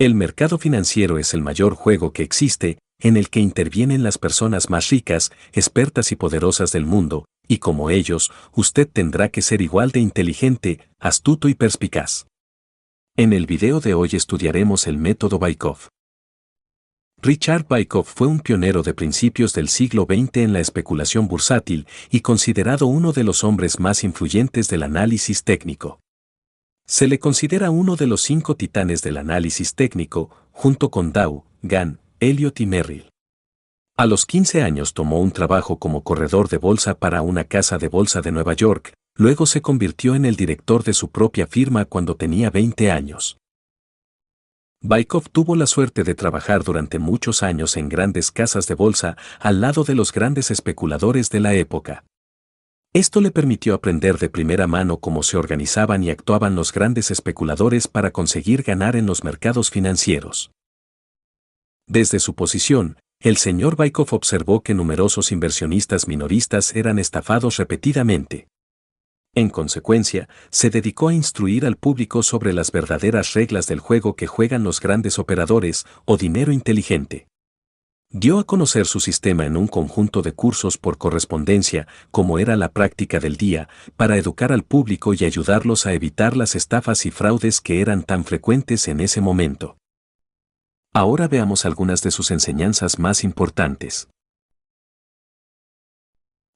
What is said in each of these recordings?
El mercado financiero es el mayor juego que existe, en el que intervienen las personas más ricas, expertas y poderosas del mundo, y como ellos, usted tendrá que ser igual de inteligente, astuto y perspicaz. En el video de hoy estudiaremos el método Wyckoff. Richard Wyckoff fue un pionero de principios del siglo XX en la especulación bursátil y considerado uno de los hombres más influyentes del análisis técnico. Se le considera uno de los 5 titanes del análisis técnico, junto con Dow, Gann, Elliott y Merrill. A los 15 años tomó un trabajo como corredor de bolsa para una casa de bolsa de Nueva York, luego se convirtió en el director de su propia firma cuando tenía 20 años. Wyckoff tuvo la suerte de trabajar durante muchos años en grandes casas de bolsa al lado de los grandes especuladores de la época. Esto le permitió aprender de primera mano cómo se organizaban y actuaban los grandes especuladores para conseguir ganar en los mercados financieros. Desde su posición, el señor Wyckoff observó que numerosos inversionistas minoristas eran estafados repetidamente. En consecuencia, se dedicó a instruir al público sobre las verdaderas reglas del juego que juegan los grandes operadores o dinero inteligente. Dio a conocer su sistema en un conjunto de cursos por correspondencia, como era la práctica del día, para educar al público y ayudarlos a evitar las estafas y fraudes que eran tan frecuentes en ese momento. Ahora veamos algunas de sus enseñanzas más importantes.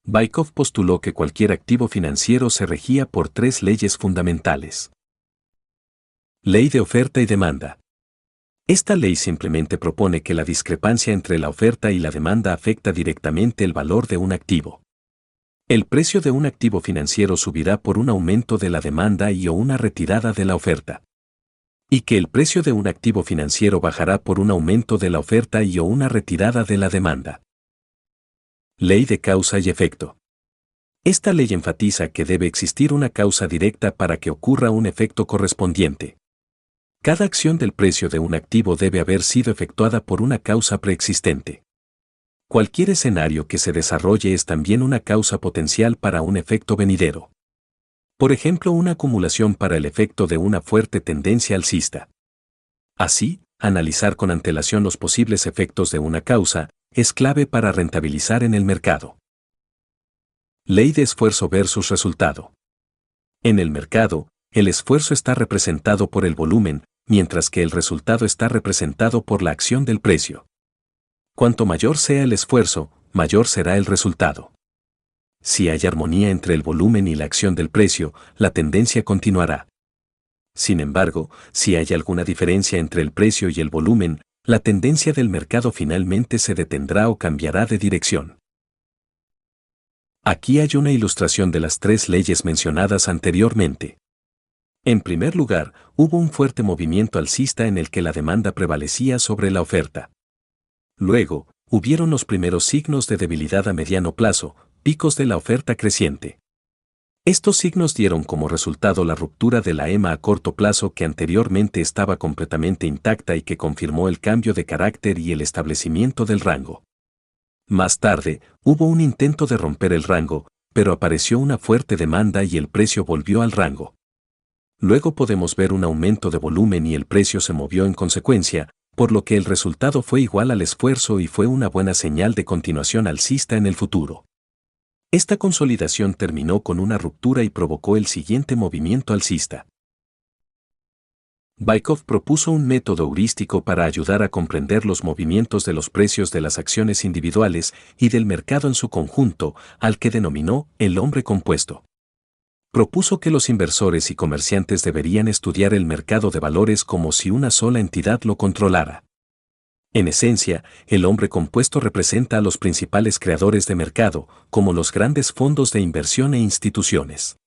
Wyckoff postuló que cualquier activo financiero se regía por 3 leyes fundamentales. Ley de oferta y demanda. Esta ley simplemente propone que la discrepancia entre la oferta y la demanda afecta directamente el valor de un activo. El precio de un activo financiero subirá por un aumento de la demanda y o una retirada de la oferta. Y que el precio de un activo financiero bajará por un aumento de la oferta y o una retirada de la demanda. Ley de causa y efecto. Esta ley enfatiza que debe existir una causa directa para que ocurra un efecto correspondiente. Cada acción del precio de un activo debe haber sido efectuada por una causa preexistente. Cualquier escenario que se desarrolle es también una causa potencial para un efecto venidero. Por ejemplo, una acumulación para el efecto de una fuerte tendencia alcista. Así, analizar con antelación los posibles efectos de una causa es clave para rentabilizar en el mercado. Ley de esfuerzo versus resultado. En el mercado, el esfuerzo está representado por el volumen, mientras que el resultado está representado por la acción del precio. Cuanto mayor sea el esfuerzo, mayor será el resultado. Si hay armonía entre el volumen y la acción del precio, la tendencia continuará. Sin embargo, si hay alguna diferencia entre el precio y el volumen, la tendencia del mercado finalmente se detendrá o cambiará de dirección. Aquí hay una ilustración de las 3 leyes mencionadas anteriormente. En primer lugar, hubo un fuerte movimiento alcista en el que la demanda prevalecía sobre la oferta. Luego, hubieron los primeros signos de debilidad a mediano plazo, picos de la oferta creciente. Estos signos dieron como resultado la ruptura de la EMA a corto plazo que anteriormente estaba completamente intacta y que confirmó el cambio de carácter y el establecimiento del rango. Más tarde, hubo un intento de romper el rango, pero apareció una fuerte demanda y el precio volvió al rango. Luego podemos ver un aumento de volumen y el precio se movió en consecuencia, por lo que el resultado fue igual al esfuerzo y fue una buena señal de continuación alcista en el futuro. Esta consolidación terminó con una ruptura y provocó el siguiente movimiento alcista. Wyckoff propuso un método heurístico para ayudar a comprender los movimientos de los precios de las acciones individuales y del mercado en su conjunto, al que denominó el hombre compuesto. Propuso que los inversores y comerciantes deberían estudiar el mercado de valores como si una sola entidad lo controlara. En esencia, el hombre compuesto representa a los principales creadores de mercado, como los grandes fondos de inversión e instituciones.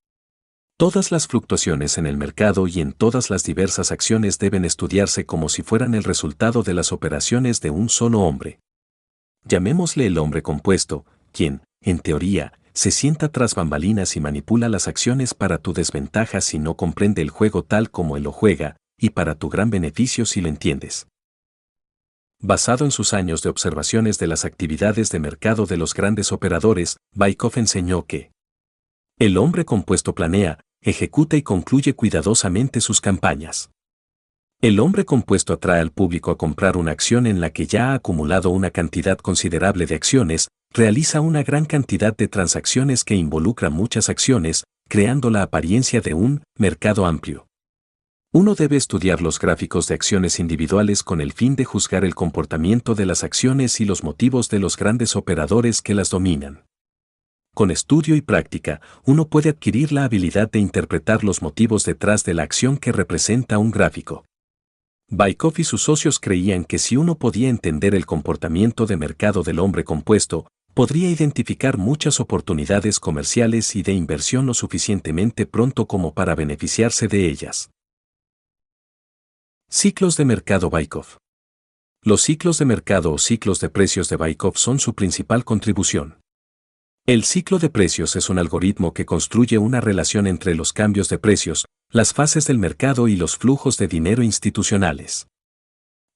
Todas las fluctuaciones en el mercado y en todas las diversas acciones deben estudiarse como si fueran el resultado de las operaciones de un solo hombre. Llamémosle el hombre compuesto, quien, en teoría, se sienta tras bambalinas y manipula las acciones para tu desventaja si no comprende el juego tal como él lo juega, y para tu gran beneficio si lo entiendes. Basado en sus años de observaciones de las actividades de mercado de los grandes operadores, Wyckoff enseñó que el hombre compuesto planea, ejecuta y concluye cuidadosamente sus campañas. El hombre compuesto atrae al público a comprar una acción en la que ya ha acumulado una cantidad considerable de acciones, realiza una gran cantidad de transacciones que involucra muchas acciones, creando la apariencia de un mercado amplio. Uno debe estudiar los gráficos de acciones individuales con el fin de juzgar el comportamiento de las acciones y los motivos de los grandes operadores que las dominan. Con estudio y práctica, uno puede adquirir la habilidad de interpretar los motivos detrás de la acción que representa un gráfico. Wyckoff y sus socios creían que si uno podía entender el comportamiento de mercado del hombre compuesto, podría identificar muchas oportunidades comerciales y de inversión lo suficientemente pronto como para beneficiarse de ellas. Ciclos de mercado Wyckoff. Los ciclos de mercado o ciclos de precios de Wyckoff son su principal contribución. El ciclo de precios es un algoritmo que construye una relación entre los cambios de precios, las fases del mercado y los flujos de dinero institucionales.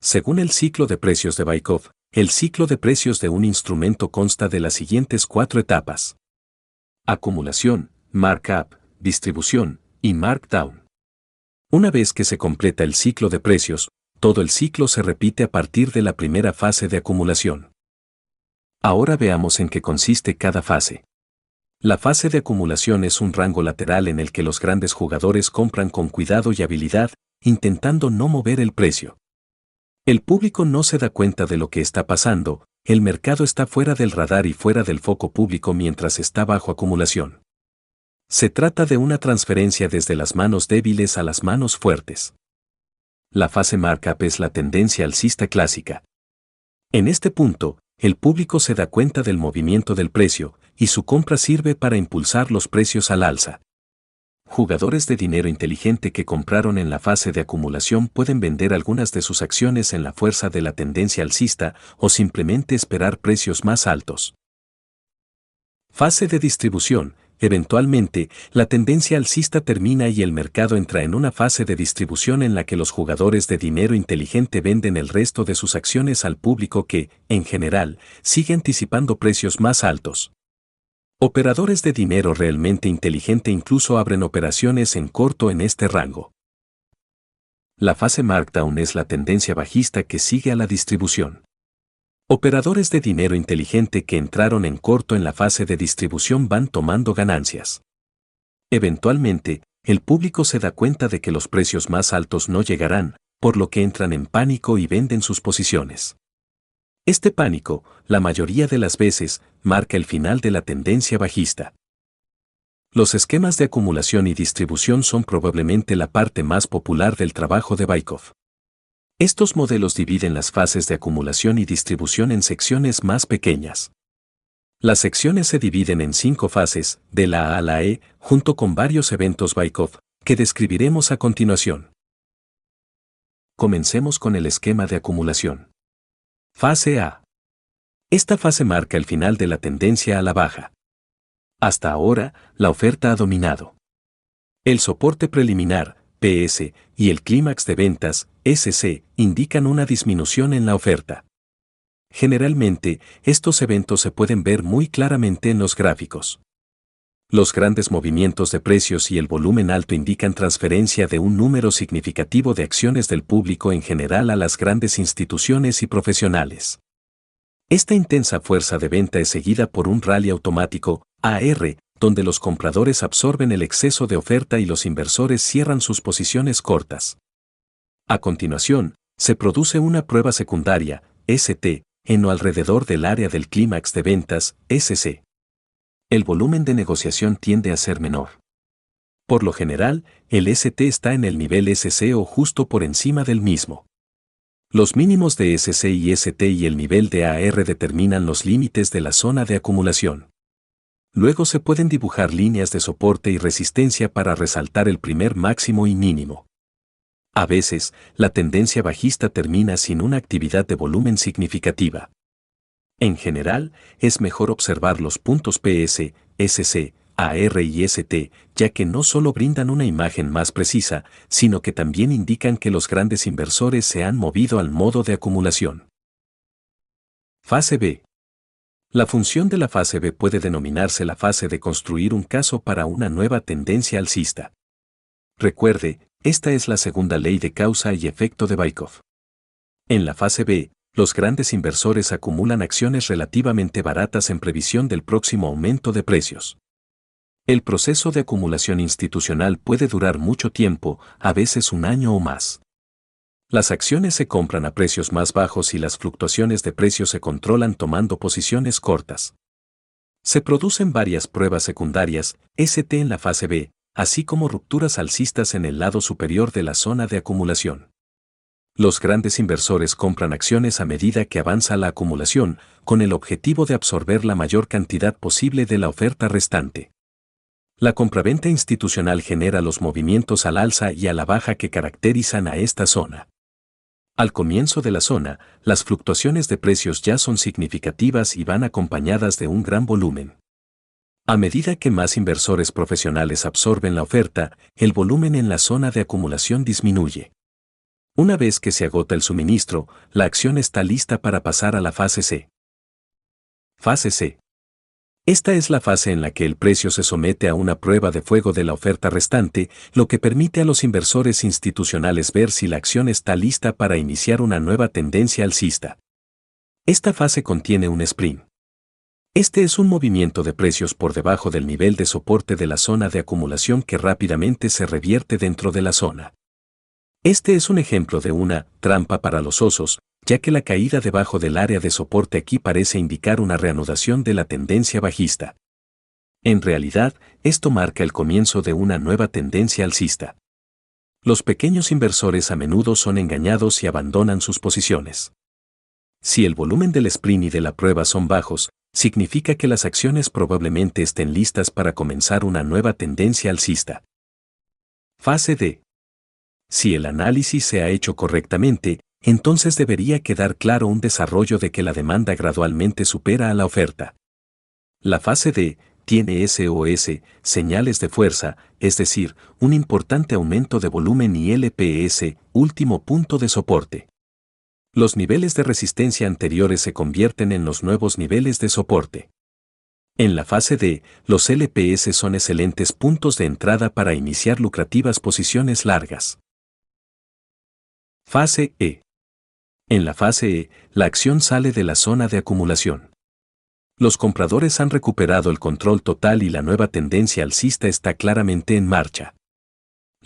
Según el ciclo de precios de Wyckoff, el ciclo de precios de un instrumento consta de las siguientes 4 etapas: acumulación, markup, distribución y markdown. Una vez que se completa el ciclo de precios, todo el ciclo se repite a partir de la primera fase de acumulación. Ahora veamos en qué consiste cada fase. La fase de acumulación es un rango lateral en el que los grandes jugadores compran con cuidado y habilidad, intentando no mover el precio. El público no se da cuenta de lo que está pasando, el mercado está fuera del radar y fuera del foco público mientras está bajo acumulación. Se trata de una transferencia desde las manos débiles a las manos fuertes. La fase markup es la tendencia alcista clásica. En este punto, el público se da cuenta del movimiento del precio, y su compra sirve para impulsar los precios al alza. Jugadores de dinero inteligente que compraron en la fase de acumulación pueden vender algunas de sus acciones en la fuerza de la tendencia alcista o simplemente esperar precios más altos. Fase de distribución. Eventualmente, la tendencia alcista termina y el mercado entra en una fase de distribución en la que los jugadores de dinero inteligente venden el resto de sus acciones al público que, en general, sigue anticipando precios más altos. Operadores de dinero realmente inteligente incluso abren operaciones en corto en este rango. La fase markdown es la tendencia bajista que sigue a la distribución. Operadores de dinero inteligente que entraron en corto en la fase de distribución van tomando ganancias. Eventualmente, el público se da cuenta de que los precios más altos no llegarán, por lo que entran en pánico y venden sus posiciones. Este pánico, la mayoría de las veces, marca el final de la tendencia bajista. Los esquemas de acumulación y distribución son probablemente la parte más popular del trabajo de Wyckoff. Estos modelos dividen las fases de acumulación y distribución en secciones más pequeñas. Las secciones se dividen en 5 fases, de la A a la E, junto con varios eventos Wyckoff, que describiremos a continuación. Comencemos con el esquema de acumulación. Fase A. Esta fase marca el final de la tendencia a la baja. Hasta ahora, la oferta ha dominado. El soporte preliminar, PS, y el clímax de ventas, SC, indican una disminución en la oferta. Generalmente, estos eventos se pueden ver muy claramente en los gráficos. Los grandes movimientos de precios y el volumen alto indican transferencia de un número significativo de acciones del público en general a las grandes instituciones y profesionales. Esta intensa fuerza de venta es seguida por un rally automático, AR, donde los compradores absorben el exceso de oferta y los inversores cierran sus posiciones cortas. A continuación, se produce una prueba secundaria, ST, en o alrededor del área del clímax de ventas, SC. El volumen de negociación tiende a ser menor. Por lo general, el ST está en el nivel SC o justo por encima del mismo. Los mínimos de SC y ST y el nivel de AR determinan los límites de la zona de acumulación. Luego se pueden dibujar líneas de soporte y resistencia para resaltar el primer máximo y mínimo. A veces, la tendencia bajista termina sin una actividad de volumen significativa. En general, es mejor observar los puntos PS, SC, AR y ST, ya que no solo brindan una imagen más precisa, sino que también indican que los grandes inversores se han movido al modo de acumulación. Fase B. La función de la fase B puede denominarse la fase de construir un caso para una nueva tendencia alcista. Recuerde, Esta es la segunda ley de causa y efecto de Baikov. En la fase B, los grandes inversores acumulan acciones relativamente baratas en previsión del próximo aumento de precios. El proceso de acumulación institucional puede durar mucho tiempo, a veces un año o más. Las acciones se compran a precios más bajos y las fluctuaciones de precios se controlan tomando posiciones cortas. Se producen varias pruebas secundarias, ST en la fase B, así como rupturas alcistas en el lado superior de la zona de acumulación. Los grandes inversores compran acciones a medida que avanza la acumulación, con el objetivo de absorber la mayor cantidad posible de la oferta restante. La compraventa institucional genera los movimientos al alza y a la baja que caracterizan a esta zona. Al comienzo de la zona, las fluctuaciones de precios ya son significativas y van acompañadas de un gran volumen. A medida que más inversores profesionales absorben la oferta, el volumen en la zona de acumulación disminuye. Una vez que se agota el suministro, la acción está lista para pasar a la fase C. Fase C. Esta es la fase en la que el precio se somete a una prueba de fuego de la oferta restante, lo que permite a los inversores institucionales ver si la acción está lista para iniciar una nueva tendencia alcista. Esta fase contiene un sprint. Este es un movimiento de precios por debajo del nivel de soporte de la zona de acumulación que rápidamente se revierte dentro de la zona. Este es un ejemplo de una trampa para los osos, ya que la caída debajo del área de soporte aquí parece indicar una reanudación de la tendencia bajista. En realidad, esto marca el comienzo de una nueva tendencia alcista. Los pequeños inversores a menudo son engañados y abandonan sus posiciones. Si el volumen del sprint y de la prueba son bajos, significa que las acciones probablemente estén listas para comenzar una nueva tendencia alcista. Fase D. Si el análisis se ha hecho correctamente, entonces debería quedar claro un desarrollo de que la demanda gradualmente supera a la oferta. La fase D tiene SOS, señales de fuerza, es decir, un importante aumento de volumen y LPS, último punto de soporte. Los niveles de resistencia anteriores se convierten en los nuevos niveles de soporte. En la fase D, los LPS son excelentes puntos de entrada para iniciar lucrativas posiciones largas. Fase E. En la fase E, la acción sale de la zona de acumulación. Los compradores han recuperado el control total y la nueva tendencia alcista está claramente en marcha.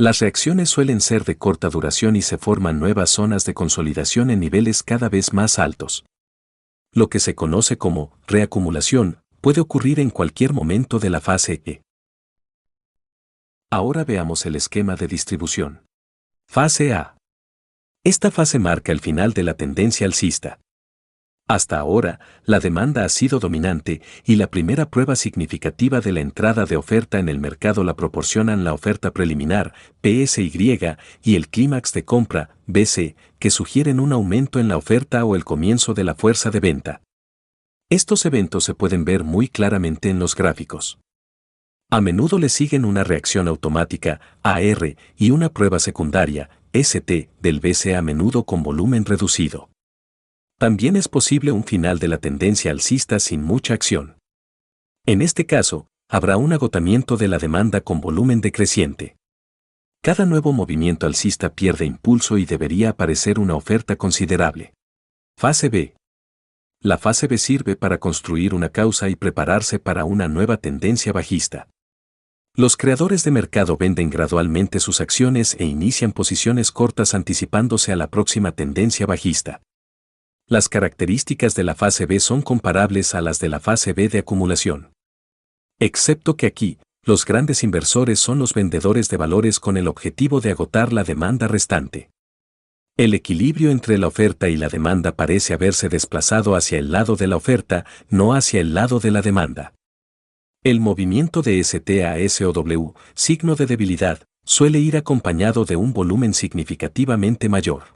Las reacciones suelen ser de corta duración y se forman nuevas zonas de consolidación en niveles cada vez más altos. Lo que se conoce como reacumulación puede ocurrir en cualquier momento de la fase E. Ahora veamos el esquema de distribución. Fase A. Esta fase marca el final de la tendencia alcista. Hasta ahora, la demanda ha sido dominante y la primera prueba significativa de la entrada de oferta en el mercado la proporcionan la oferta preliminar, PSY, y el clímax de compra, BC, que sugieren un aumento en la oferta o el comienzo de la fuerza de venta. Estos eventos se pueden ver muy claramente en los gráficos. A menudo le siguen una reacción automática, AR, y una prueba secundaria, ST, del BC a menudo con volumen reducido. También es posible un final de la tendencia alcista sin mucha acción. En este caso, habrá un agotamiento de la demanda con volumen decreciente. Cada nuevo movimiento alcista pierde impulso y debería aparecer una oferta considerable. Fase B. La fase B sirve para construir una causa y prepararse para una nueva tendencia bajista. Los creadores de mercado venden gradualmente sus acciones e inician posiciones cortas anticipándose a la próxima tendencia bajista. Las características de la fase B son comparables a las de la fase B de acumulación. Excepto que aquí, los grandes inversores son los vendedores de valores con el objetivo de agotar la demanda restante. El equilibrio entre la oferta y la demanda parece haberse desplazado hacia el lado de la oferta, no hacia el lado de la demanda. El movimiento de ST a SOW, signo de debilidad, suele ir acompañado de un volumen significativamente mayor.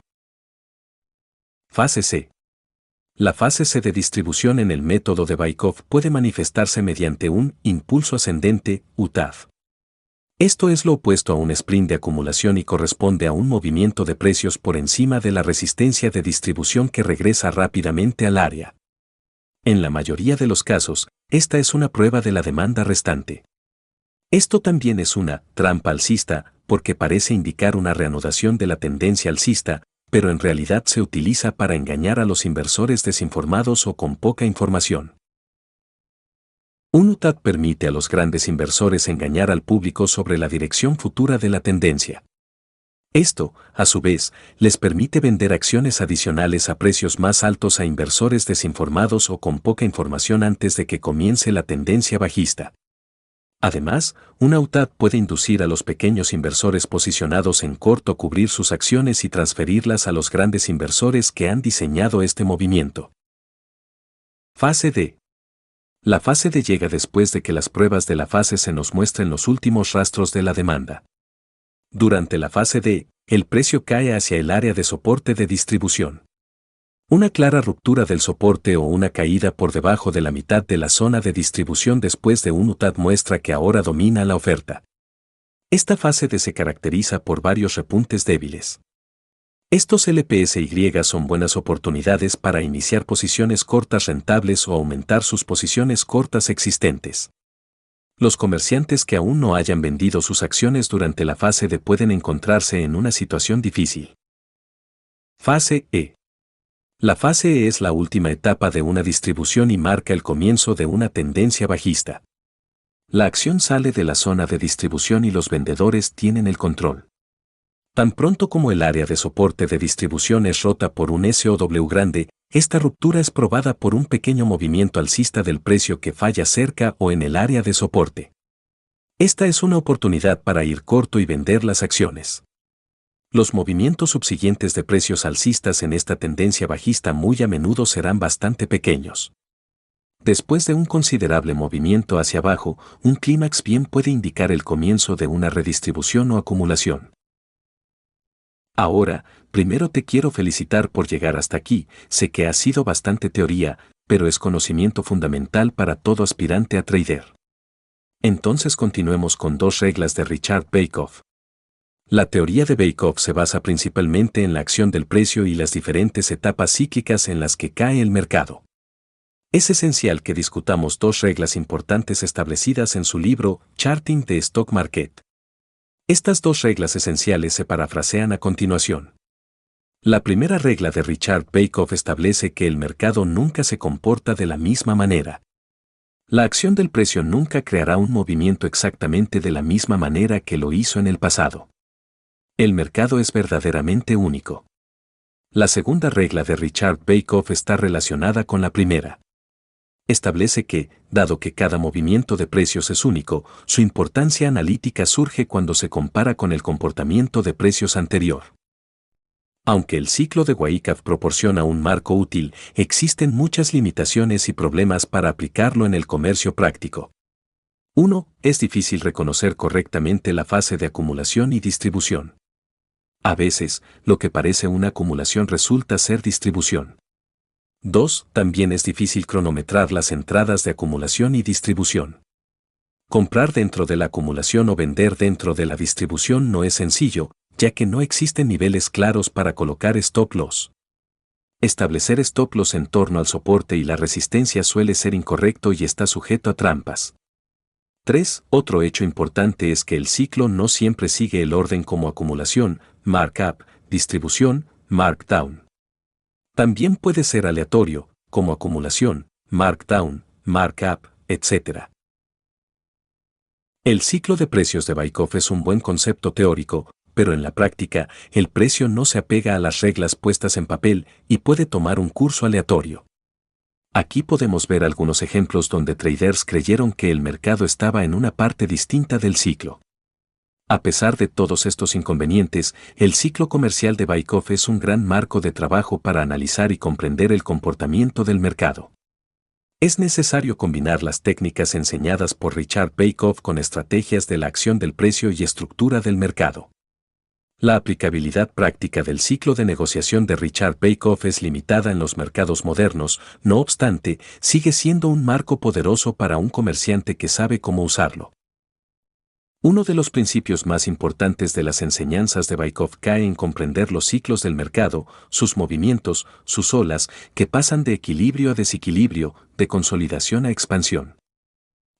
Fase C. La fase C de distribución en el método de Baikov puede manifestarse mediante un impulso ascendente, UTAF. Esto es lo opuesto a un sprint de acumulación y corresponde a un movimiento de precios por encima de la resistencia de distribución que regresa rápidamente al área. En la mayoría de los casos, esta es una prueba de la demanda restante. Esto también es una trampa alcista porque parece indicar una reanudación de la tendencia alcista, pero en realidad se utiliza para engañar a los inversores desinformados o con poca información. Un UTAD permite a los grandes inversores engañar al público sobre la dirección futura de la tendencia. Esto, a su vez, les permite vender acciones adicionales a precios más altos a inversores desinformados o con poca información antes de que comience la tendencia bajista. Además, una UTAD puede inducir a los pequeños inversores posicionados en corto a cubrir sus acciones y transferirlas a los grandes inversores que han diseñado este movimiento. Fase D. La fase D llega después de que las pruebas de la fase C nos muestren los últimos rastros de la demanda. Durante la fase D, el precio cae hacia el área de soporte de distribución. Una clara ruptura del soporte o una caída por debajo de la mitad de la zona de distribución después de un UTAD muestra que ahora domina la oferta. Esta fase D se caracteriza por varios repuntes débiles. Estos LPSY son buenas oportunidades para iniciar posiciones cortas rentables o aumentar sus posiciones cortas existentes. Los comerciantes que aún no hayan vendido sus acciones durante la fase D pueden encontrarse en una situación difícil. Fase E. La fase E es la última etapa de una distribución y marca el comienzo de una tendencia bajista. La acción sale de la zona de distribución y los vendedores tienen el control. Tan pronto como el área de soporte de distribución es rota por un SOW grande, esta ruptura es probada por un pequeño movimiento alcista del precio que falla cerca o en el área de soporte. Esta es una oportunidad para ir corto y vender las acciones. Los movimientos subsiguientes de precios alcistas en esta tendencia bajista muy a menudo serán bastante pequeños. Después de un considerable movimiento hacia abajo, un clímax bien puede indicar el comienzo de una redistribución o acumulación. Ahora, primero te quiero felicitar por llegar hasta aquí, sé que ha sido bastante teoría, pero es conocimiento fundamental para todo aspirante a trader. Entonces continuemos con dos reglas de Richard Wyckoff. La teoría de Wyckoff se basa principalmente en la acción del precio y las diferentes etapas cíclicas en las que cae el mercado. Es esencial que discutamos dos reglas importantes establecidas en su libro Charting the Stock Market. Estas dos reglas esenciales se parafrasean a continuación. La primera regla de Richard Wyckoff establece que el mercado nunca se comporta de la misma manera. La acción del precio nunca creará un movimiento exactamente de la misma manera que lo hizo en el pasado. El mercado es verdaderamente único. La segunda regla de Richard Wyckoff está relacionada con la primera. Establece que, dado que cada movimiento de precios es único, su importancia analítica surge cuando se compara con el comportamiento de precios anterior. Aunque el ciclo de Wyckoff proporciona un marco útil, existen muchas limitaciones y problemas para aplicarlo en el comercio práctico. 1. Es difícil reconocer correctamente la fase de acumulación y distribución. A veces, lo que parece una acumulación resulta ser distribución. 2. También es difícil cronometrar las entradas de acumulación y distribución. Comprar dentro de la acumulación o vender dentro de la distribución no es sencillo, ya que no existen niveles claros para colocar stop loss. Establecer stop loss en torno al soporte y la resistencia suele ser incorrecto y está sujeto a trampas. 3. Otro hecho importante es que el ciclo no siempre sigue el orden como acumulación, markup, distribución, markdown. También puede ser aleatorio, como acumulación, markdown, markup, etc. El ciclo de precios de Wyckoff es un buen concepto teórico, pero en la práctica, el precio no se apega a las reglas puestas en papel y puede tomar un curso aleatorio. Aquí podemos ver algunos ejemplos donde traders creyeron que el mercado estaba en una parte distinta del ciclo. A pesar de todos estos inconvenientes, el ciclo comercial de Wyckoff es un gran marco de trabajo para analizar y comprender el comportamiento del mercado. Es necesario combinar las técnicas enseñadas por Richard Wyckoff con estrategias de la acción del precio y estructura del mercado. La aplicabilidad práctica del ciclo de negociación de Richard Wyckoff es limitada en los mercados modernos, no obstante, sigue siendo un marco poderoso para un comerciante que sabe cómo usarlo. Uno de los principios más importantes de las enseñanzas de Wyckoff cae en comprender los ciclos del mercado, sus movimientos, sus olas, que pasan de equilibrio a desequilibrio, de consolidación a expansión.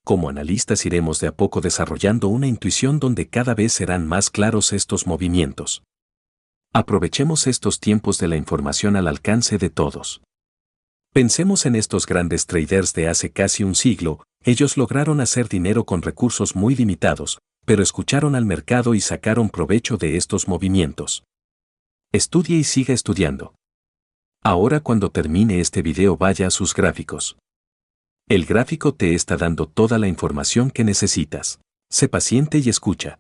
Como analistas iremos de a poco desarrollando una intuición donde cada vez serán más claros estos movimientos. Aprovechemos estos tiempos de la información al alcance de todos. Pensemos en estos grandes traders de hace casi un siglo, ellos lograron hacer dinero con recursos muy limitados, pero escucharon al mercado y sacaron provecho de estos movimientos. Estudie y siga estudiando. Ahora cuando termine este video vaya a sus gráficos. El gráfico te está dando toda la información que necesitas. Sé paciente y escucha.